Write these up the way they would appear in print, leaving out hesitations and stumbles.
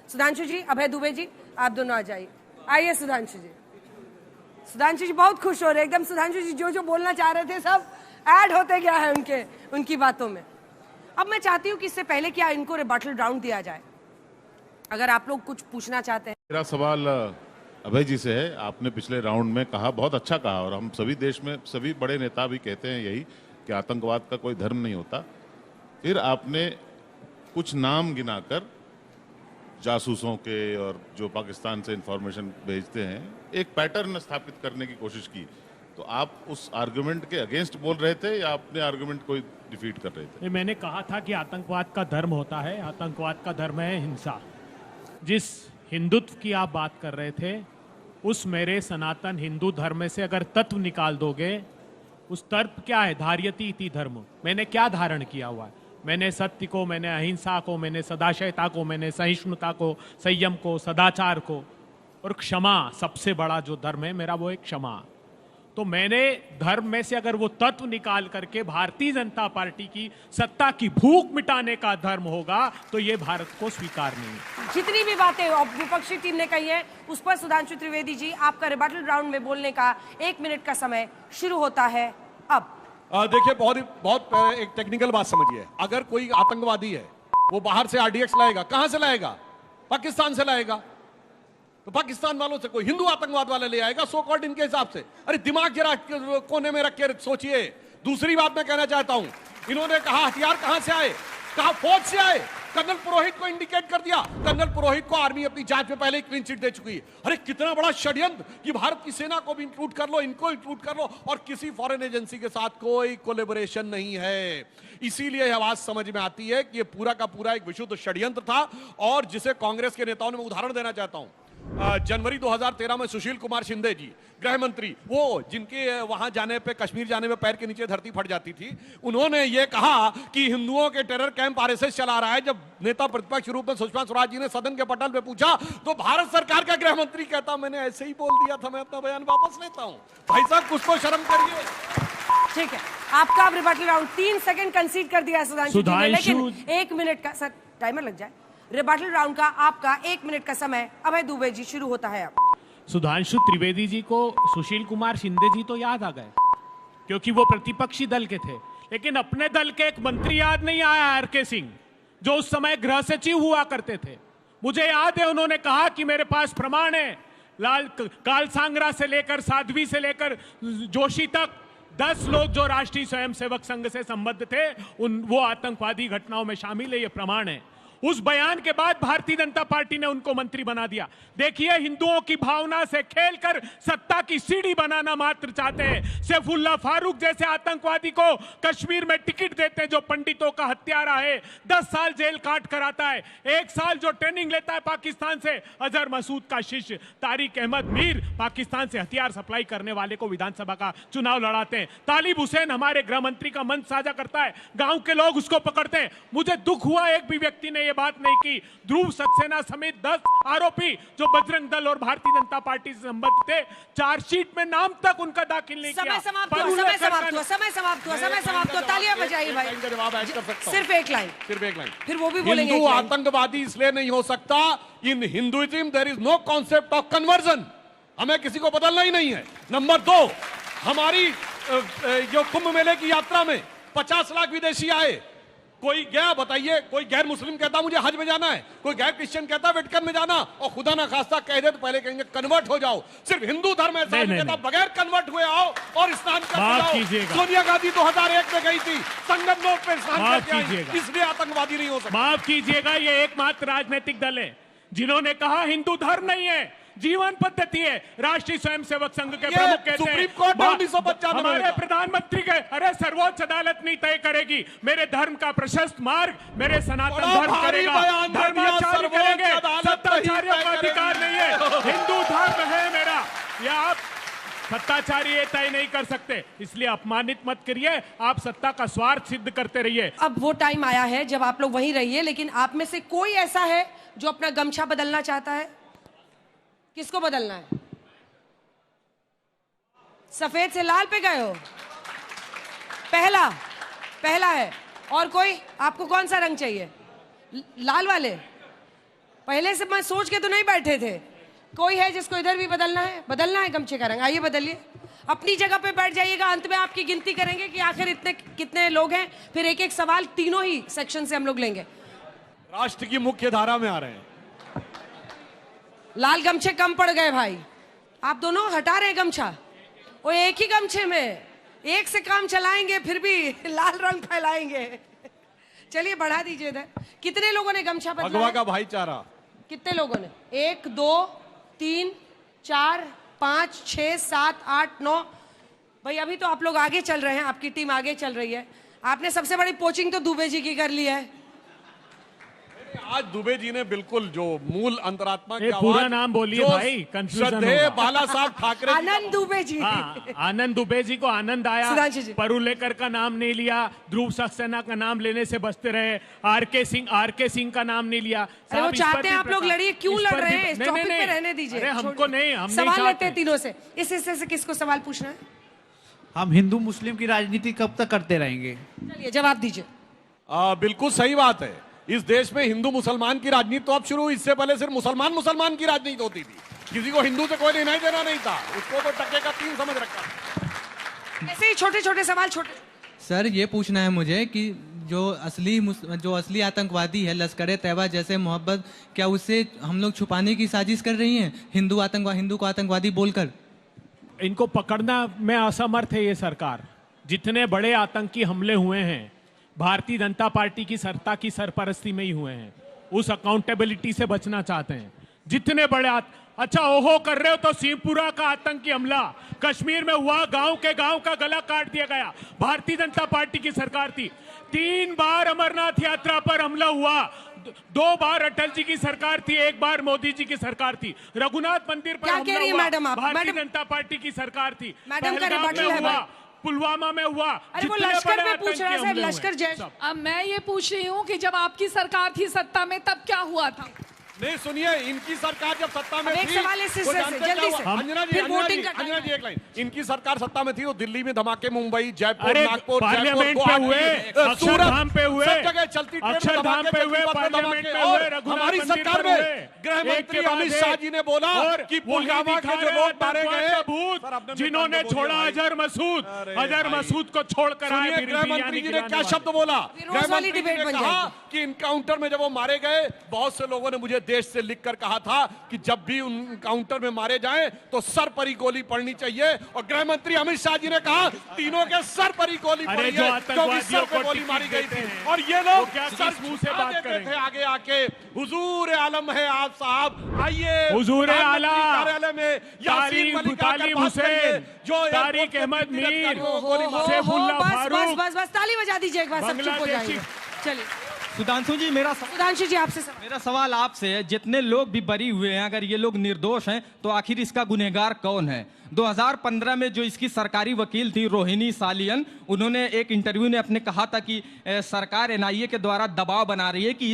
सुधांशु जी, अभय दुबे जी, आप दोनों आ जाइए। आइए सुधांशु जी। सुधांशु जी बहुत खुश हो रहे एकदम। सुधांशु जी जो जो बोलना चाह रहे थे सब ऐड होते गया है उनकी बातों में। अब मैं चाहती हूँ कि इससे पहले क्या इनको रिबटल राउंड दिया जाए, अगर आप लोग कुछ पूछना चाहते हैं। मेरा सवाल अभय जी से है। आपने पिछले राउंड में कहा, बहुत अच्छा कहा, और हम सभी देश में सभी बड़े नेता भी कहते हैं यही कि आतंकवाद का कोई धर्म नहीं होता। फिर आपने कुछ नाम गिनाकर जासूसों के और जो पाकिस्तान से इंफॉर्मेशन भेजते हैं एक पैटर्न स्थापित करने की कोशिश की। तो आप उस आर्गुमेंट के अगेंस्ट बोल रहे थे या अपने आर्गुमेंट को डिफीट कर रहे थे? मैंने कहा था कि आतंकवाद का धर्म होता है, आतंकवाद का धर्म है हिंसा। जिस हिंदुत्व की आप बात कर रहे थे, उस मेरे सनातन हिंदू धर्म में से अगर तत्व निकाल दोगे, उस तत्व क्या है? धार्यति इति धर्म। मैंने क्या धारण किया हुआ है? मैंने सत्य को, मैंने अहिंसा को, मैंने सदाशयता को, मैंने सहिष्णुता को, संयम को, सदाचार को, और क्षमा। सबसे बड़ा जो धर्म है मेरा वो है क्षमा। तो मैंने धर्म में से अगर वो तत्व निकाल करके भारतीय जनता पार्टी की सत्ता की भूख मिटाने का धर्म होगा तो ये भारत को स्वीकार नहीं है। जितनी भी बातें विपक्षी टीम ने कही है उस पर सुधांशु त्रिवेदी जी, आपका रिबटल राउंड में बोलने का 1 मिनट का समय शुरू होता है अब। देखिए, बहुत एक टेक्निकल बात समझिए। अगर कोई आतंकवादी है वो बाहर से आरडीएक्स लाएगा, कहां से लाएगा? पाकिस्तान से लाएगा। तो पाकिस्तान वालों से कोई हिंदू आतंकवाद वाले ले आएगा सो कॉल्ड इनके हिसाब से। अरे दिमाग जरा कोने में रख के सोचिए। दूसरी बात मैं कहना चाहता हूं, इन्होंने कहा हथियार कहां से आए, कहा फौज से आए। कर्नल पुरोहित को इंडिकेट कर दिया। कर्नल पुरोहित को आर्मी अपनी जांच में पहले ही क्लीन चिट दे चुकी है। अरे कितना बड़ा षड्यंत्र कि भारत की सेना को भी इंक्लूड कर लो, इनको इंक्लूड कर लो, और किसी फॉरेन एजेंसी के साथ कोई कोलैबोरेशन नहीं है। इसीलिए यह बात समझ में आती है कि यह पूरा का पूरा एक विशुद्ध षड्यंत्र था, और जिसे कांग्रेस के नेताओं ने, मैं उदाहरण देना चाहता हूं। जनवरी 2013 में सुशील कुमार शिंदे जी, गृह मंत्री, वो जिनके वहां जाने पे, कश्मीर जाने में पैर के नीचे धरती फट जाती थी, उन्होंने ये कहा कि हिंदुओं के टेरर कैंप आरएसएस चला रहा है। जब नेता प्रतिपक्ष रूप में सुषमा स्वराज जी ने सदन के पटल पे पूछा तो भारत सरकार का गृह मंत्री कहता, मैंने ऐसे ही बोल दिया था, मैं अपना बयान वापस लेता हूं। भाई साहब, कुछ तो शर्म करिए। ठीक है, आपका अब रिबटल राउंड 3 सेकंड कंसीड कर दिया है सुधांशु जी ने, लेकिन 1 मिनट का सर टाइमर लग जाए। रिबटल राउंड का आपका 1 मिनट का समय अभय दुबे जी शुरू होता है अब। सुधांशु त्रिवेदी जी को सुशील कुमार शिंदे जी तो याद आ गए क्योंकि वो प्रतिपक्षी दल के थे, लेकिन अपने दल के एक मंत्री याद नहीं आया, आर.के. सिंह, जो उस समय गृह सचिव हुआ करते थे। मुझे याद है उन्होंने कहा कि मेरे पास प्रमाण है, लाल कालसांगरा से लेकर साध्वी से लेकर जोशी तक 10 लोग जो राष्ट्रीय स्वयंसेवक संघ से संबद्ध थे, वो आतंकवादी घटनाओं में शामिल है, ये प्रमाण है। उस बयान के बाद भारतीय जनता पार्टी ने उनको मंत्री बना दिया। देखिए, हिंदुओं की भावना से खेलकर सत्ता की सीढ़ी बनाना मात्र चाहते हैं। सैफुल्लाह फारूक जैसे आतंकवादी को कश्मीर में टिकट देते हैं, जो पंडितों का हत्यारा है, 10 साल जेल काट कर आता है। 1 साल जो ट्रेनिंग लेता है पाकिस्तान से, अजहर मसूद का शिष्य तारिक अहमद मीर, पाकिस्तान से हथियार सप्लाई करने वाले को विधानसभा का चुनाव लड़ाते हैं। तालिब हुसैन हमारे गृह मंत्री का मंच साझा करता है, गांव के लोग उसको पकड़ते हैं। मुझे दुख हुआ, एक भी व्यक्ति ने ये बात नहीं की। ध्रुव सक्सेना समेत 10 आरोपी जो बजरंग दल और भारतीय जनता पार्टी से संबद्ध थे, चार्जशीट में नाम तक उनका दाखिल नहीं किया। समय समाप्त हुआ, समय समाप्त हुआ, समय समाप्त हुआ, समय समाप्त हुआ। तालियां बजाइए भाई। सिर्फ एक लाइन, फिर वो भी बोलेंगे। हिंदू आतंकवादी इसलिए नहीं हो सकता, in Hinduism there is no concept of conversion. हमें किसी को बदलना ही नहीं है। नंबर 2, हमारी जो कुंभ मेले की यात्रा में 50 लाख विदेशी आए। कोई गया, बताइए, कोई गैर मुस्लिम कहता मुझे हज में जाना है, कोई गैर क्रिश्चियन कहता वेटिकन में जाना, और खुदा ना खास्ता कह दे तो पहले कहेंगे कन्वर्ट हो जाओ। सिर्फ हिंदू धर्म ऐसा नहीं कहता, बगैर कन्वर्ट हुए आओ और स्नान करके जाओ। सोनिया गांधी 2001 में गई थी, संगम नोट पे स्नान करके आई, इसलिए आतंकवादी नहीं हो सकता। माफ कीजिएगा, ये एकमात्र राजनीतिक दल है जिन्होंने कहा हिंदू धर्म नहीं है, जीवन पद्धति है। राष्ट्रीय स्वयंसेवक संघ के प्रमुख कहते हैं, सुप्रीम कोर्ट 1995 हमारे प्रधानमंत्री के, अरे सर्वोच्च अदालत नहीं तय करेगी मेरे धर्म का प्रशस्त मार्ग, मेरे सनातन धर्म करेगा, धर्माचार्य करेंगे, सत्ताचार्यों का अधिकार नहीं है, हिंदू धर्म है मेरा। या आप सत्ताचारी ये तय नहीं कर सकते, इसलिए अपमानित मत करिए, आप सत्ता का स्वार्थ सिद्ध करते रहिए। अब वो टाइम आया है जब आप लोग वहीं रहिए, लेकिन आप में से कोई ऐसा है जो अपना गमछा बदलना चाहता है? किसको बदलना है? सफेद से लाल पे गए हो? पहला है। और कोई? आपको कौन सा रंग चाहिए? लाल वाले? पहले से मैं सोच के तो नहीं बैठे थे। कोई है जिसको इधर भी बदलना है गमछे का रंग, आइए बदलिए, अपनी जगह पे बैठ जाइएगा। अंत में आपकी गिनती करेंगे कि आखिर इतने कितने लोग हैं, फिर एक एक सवाल तीनों ही सेक्शन से हम लोग लेंगे। राष्ट्र की मुख्य धारा में आ रहे हैं। लाल गमछे कम पड़ गए भाई, आप दोनों हटा रहे हैं गमछा, वो एक ही गमछे में एक से काम चलाएंगे फिर भी लाल रंग फैलाएंगे। चलिए बढ़ा दीजिए इधर। कितने लोगों ने गमछा बदला भगवा है? का भाईचारा। कितने लोगों ने? 1 2 3 4 5 6 7 8 9। भाई अभी तो आप लोग आगे चल रहे हैं, आपकी टीम आगे चल रही है। आपने सबसे बड़ी पोचिंग तो दुबे जी की कर ली है। आज दुबे जी ने बिल्कुल जो मूल अंतरात्मा की पूरा आवाज, नाम बोलिए जो भाई, कंफ्यूजन श्रद्धेय होगा। बाला साहब ठाकरे जी का- आनंद दुबे जी। हाँ, आनंद दुबे जी को आनंद आया, सुधांशु जी। परुलेकर का नाम नहीं लिया, ध्रुव सक्सेना का नाम लेने से बचते रहे, आरके सिंह का नाम नहीं लिया। अरे वो साहब, इस पर चाहते हैं भी आप लोग प्रकाश- लड़िए, क्यों इस लड़ पर रहे भी- हैं? इस नहीं, टॉपिक नहीं, पे नहीं। रहने दीजिए। अरे हमको छोड़िए। नहीं, हम नहीं सवाल लेते चाहते। हैं तीनों से। इस हिस्से से किसको सवाल पूछना है? हम हिंदू मुस्लिम की राजनीति कब तक करते रहेंगे? चलिए जवाब दीजिए। बिल्कुल सही बात है। इस देश में हिंदू मुसलमान की राजनीति तो अब शुरू हुई, इससे पहले सिर्फ मुसलमान की राजनीति होती थी, किसी को हिंदू से कोई लेना ही देना नहीं था, उसको तो टके का 3 समझ रखा। ऐसे ही छोटे छोटे सवाल, छोटे। सर ये पूछना है मुझे कि जो असली आतंकवादी है लश्कर तैयबा जैसे मोहब्बत, क्या उससे हम लोग छुपाने की साजिश कर रही हैं हिंदू को आतंकवादी बोलकर? इनको पकड़ना में असमर्थ है ये सरकार। जितने बड़े आतंकी हमले हुए हैं भारतीय जनता पार्टी की सत्ता की सरपरस्ती में ही हुए हैं, उस अकाउंटेबिलिटी से बचना चाहते हैं। जितने बड़े अच्छा ओहो कर रहे हो तो सिंहपुरा का आतंकी हमला कश्मीर में हुआ, गांव का गला काट दिया गया, भारतीय जनता पार्टी की सरकार थी। 3 बार अमरनाथ यात्रा पर हमला हुआ, 2 बार अटल जी की सरकार थी, 1 बार मोदी जी की सरकार थी। रघुनाथ मंदिर पर क्या हमला कह रही है हुआ, मैडम आप? भारतीय मैडम- जनता पार्टी की सरकार थी। मैडम का पहलगाम रिबटल में है हुआ, भाई। पुलवामा में हुआ। अरे वो जितने लश्कर बड़े पे पूछ रहा है आतंकी सर, हमले हुए, लश्कर जैश। सब। अब मैं ये पूछ रही हूँ कि जब आपकी सरकार थी सत्ता में तब क्या हुआ था? नहीं सुनिए, इनकी सरकार जब सत्ता में अब एक थी, सवाल इस वो हिस्से से, जानते क्या जल्दी हुआ? से। अंजना जी, फिर अंजना वोटिंग जी, का टाइम अंजना जी है। एक लाइन। इनकी सरकार सत्ता में थी तो दिल्ली में धमाके, मुंबई, जयपुर, अरे नागपुर, पार्लियामेंट पे गुवाहाटी, हुए, अक्षरधाम पे हुए, सब जगह चलती ट्रेन में अक्षरधाम धमाके, पे हुए, चलती बस में पार्लियामेंट धमाके। पे हुए, और रघुनाथ हमारी मंदिर सरकार पर में हुए। गृह एक मंत्री के बाद अमित एक। शाह जी ने बोला और कि वही पुलवामा दिखा के जो रहे लोग मारे आतंकवाद गए, का भूत, सर, आपने जिन्होंने मिनट में छोड़ा बोलिए अजहर मसूद, अरे अजहर भाई। मसूद को छोड़कर आए सुनिए, गृह मंत्री जी ने क्या शब्द बोला? फिर रोज गृह वाली मंत्री जी डिबेट ने बन कहा जाएगी। कि इनकाउंटर में जब वो मारे गए, बहुत से लोगों ने मुझे देश से लिखकर कहा था कि जब भी उन काउंटर में मारे जाएं तो सर पर ही गोली पड़नी चाहिए। और गृह मंत्री अमित शाह जी ने कहा तीनों के सर पर ही गोली अरे पड़ी जो है, क्योंकि आतंकवादियों सर पे को गोली टिकट मारी गई देते थी। हैं, और ये वो लोग क्या सर किस मुंह से झुका बात देते करेंगे? थे आगे आके। हुजूर आलम है आप साहब, आइए हुजूर आला, कार्यालय में यासीन मलिक आकर तारिक बात करिए, हुसैन, जो तारिक एयरपोर्ट पे अहमद कितने मीर, अधिकारियों को गोली मारी। सैफुल्लाह बस फारूक, बस ताली बजा दीजिए एक बार, सब चुप हो बांग्लादेशी। जाएंगे। चलिए सुधांशु जी सुधांशु जी आपसे सवाल। मेरा सवाल आपसे है, जितने लोग भी बरी हुए हैं, अगर ये लोग निर्दोष हैं तो आखिर इसका गुनहगार कौन है? 2015 में जो इसकी सरकारी वकील थी रोहिणी सालियन, उन्होंने एक इंटरव्यू में अपने कहा था कि सरकार एनआईए के द्वारा दबाव बना रही है कि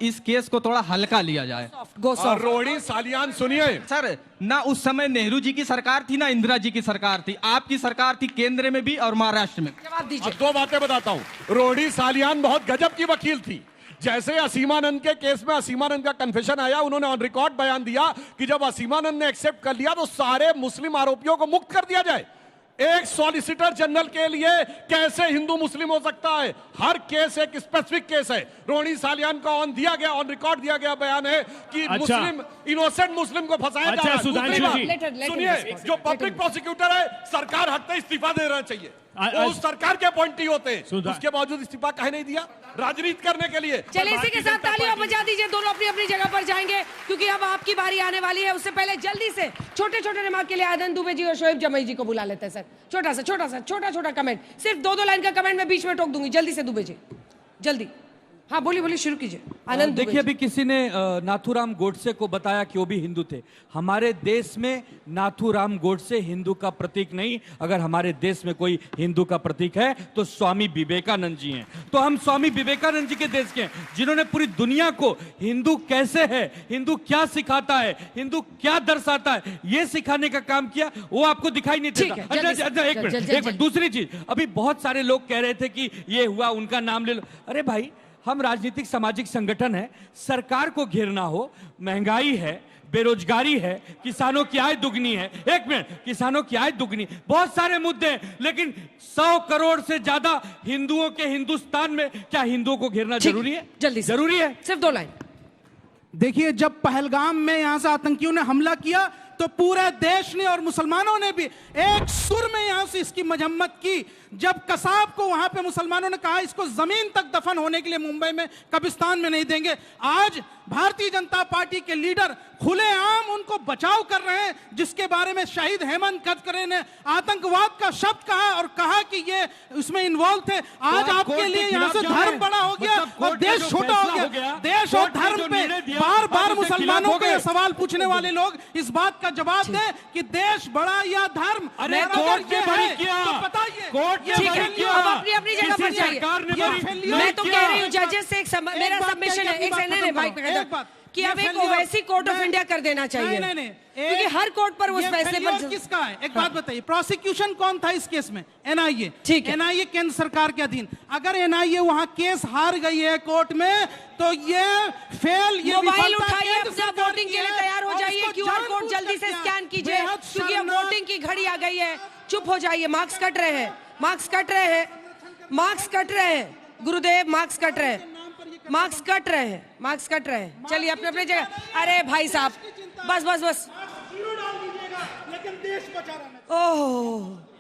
इस केस को थोड़ा हल्का लिया जाए। गो और रोहिणी सालियान सुनिए, सर, ना उस समय नेहरू जी की सरकार थी ना इंदिरा जी की सरकार थी, आपकी सरकार थी केंद्र में भी और महाराष्ट्र में। जवाब दीजिए। अब 2 बातें बताता हूं। रोहिणी सालियान बहुत गजब की वकील थी। जैसे असीमानंद के केस में असीमानंद का कन्फेशन आया, उन्होंने ऑन रिकॉर्ड बयान दिया कि जब असीमानंद ने एक्सेप्ट कर लिया तो सारे मुस्लिम आरोपियों को मुक्त कर दिया जाए। एक सॉलिसिटर जनरल के लिए कैसे हिंदू मुस्लिम हो सकता है? हर केस एक स्पेसिफिक केस है। रोहिणी सालियान का ऑन रिकॉर्ड दिया गया बयान है कि अच्छा। मुस्लिम इनोसेंट मुस्लिम को फंसाया अच्छा, जा रहा है। सुधांशु दूसरी बात, जी। Let him सुनिए, respond. जो Let पब्लिक him- प्रोसिक्यूटर है, सरकार हटते इस्तीफा दे देना चाहिए। वो उस सरकार के अपॉइंटी होते हैं, सुधा- उसके बावजूद इस्तीफा काहे नहीं दिया? राजनीति करने के लिए। चलिए इसी के भारतीय साथ जनता तालियां पार्टी- बजा दीजिए, दोनों अपनी अपनी जगह पर जाएंगे क्योंकि अब आपकी बारी आने वाली है। उससे पहले जल्दी से छोटे छोटे रिमार्क के लिए आनंद दुबे जी और शोएब जमई जी को बुला लेते हैं। सर छोटा कमेंट, सिर्फ 2 लाइन का कमेंट मैं बीच में टोक दूंगी। जल्दी से दुबे जी, जल्दी। हाँ बोलिए शुरू कीजिए। आनंद दुबे देखिए, जी। अभी किसी ने नाथूराम गोडसे को बताया कि वो भी हिंदू थे। हमारे देश में नाथूराम गोडसे हिंदू का प्रतीक नहीं। अगर हमारे देश में कोई हिंदू का प्रतीक है तो स्वामी विवेकानंद जी हैं। तो हम स्वामी विवेकानंद जी के देश के हैं, जिन्होंने पूरी दुनिया को हिंदू कैसे है, हिंदू क्या सिखाता है, हिंदू क्या दर्शाता है, ये सिखाने का काम किया। वो आपको दिखाई नहीं ठीक देता। है, जल्दी से, अच्छा, एक मिनट। दूसरी चीज, अभी बहुत सारे लोग कह रहे थे कि ये हुआ, उनका नाम ले लो। अरे भाई, हम राजनीतिक सामाजिक संगठन है, सरकार को घेरना हो, महंगाई है, बेरोजगारी है, किसानों की आय दुगनी है, एक मिनट, किसानों की आय दुगनी, बहुत सारे मुद्दे हैं, लेकिन 100 करोड़ से ज्यादा हिंदुओं के हिंदुस्तान में क्या हिंदुओं को घेरना जरूरी है? जल्दी से। जरूरी है? सिर्फ 2 लाइन। देखिए, जब पहलगाम में यहां से आतंकियों ने हमला किया तो पूरे देश ने और मुसलमानों ने भी एक सुर में यहां से इसकी मजम्मत की। जब कसाब को वहां पे मुसलमानों ने कहा इसको जमीन तक दफन होने के लिए मुंबई में कब्रिस्तान में नहीं देंगे, आज भारतीय जनता पार्टी के लीडर खुलेआम उनको बचाव कर रहे हैं, जिसके बारे में शहीद हेमंत करकरे ने आतंकवाद का शब्द कहा और कहा कि ये उसमें इन्वॉल्व थे। आज आपके लिए यहां से धर्म बड़ा हो गया और देश छोटा हो गया। देश और धर्म पे बार बार मुसलमानों को ये सवाल पूछने वाले लोग इस बात का जवाब दें कि देश बड़ा या धर्म। अरे अगर कोर्ट ये ने बड़ी है, किया, तो बताइए, कोर्ट ने ठीक है, बड़ी किया, अब अपनी अपनी जगह पर किसी जाइए। सरकार ने बड़ी मैं तो किया। कह रही हूँ जजेस से मेरा बात सबमिशन कहिए, है, अपनी एक बात सेकंड है खत्म भाई, करो। एक बात, कि ये अब एक फेलियर- ओवैसी कोर्ट ऑफ मैं- इंडिया कर देना चाहिए, नहीं, क्योंकि हर कोर्ट पर उस ये फैसले फेलियर पर किसका है? एक बात बताइए, प्रोसिक्यूशन कौन था इस केस में? एनआईए। ठीक है। एनआईए केंद्र सरकार के अधीन। अगर एनआईए वहां केस हार गई है कोर्ट में, तो ये मोबाइल विफलता उठाइए, केंद्र अपना सरकार वोटिंग की के लिए है तैयार हो और जाइए, इसको क्यूआर कोड जानबूझकर जल्दी से किया। स्कैन कीजिए, बेहद क्योंकि अब शर्मनाक। वोटिंग की घड़ी आ गई है। चुप हो जाइए, मार्क्स कट रहे हैं, मार्क्स कट रहे हैं, मार्क्स कट रहे हैं, गुरुदेव मार्क्स कट रहे हैं, मार्क्स कट रहे हैं, मार्क्स कट रहे हैं। चलिए अपने अपने जगह। अरे भाई साहब, बस बस बस, लेकिन देश बचा रहा है। ओह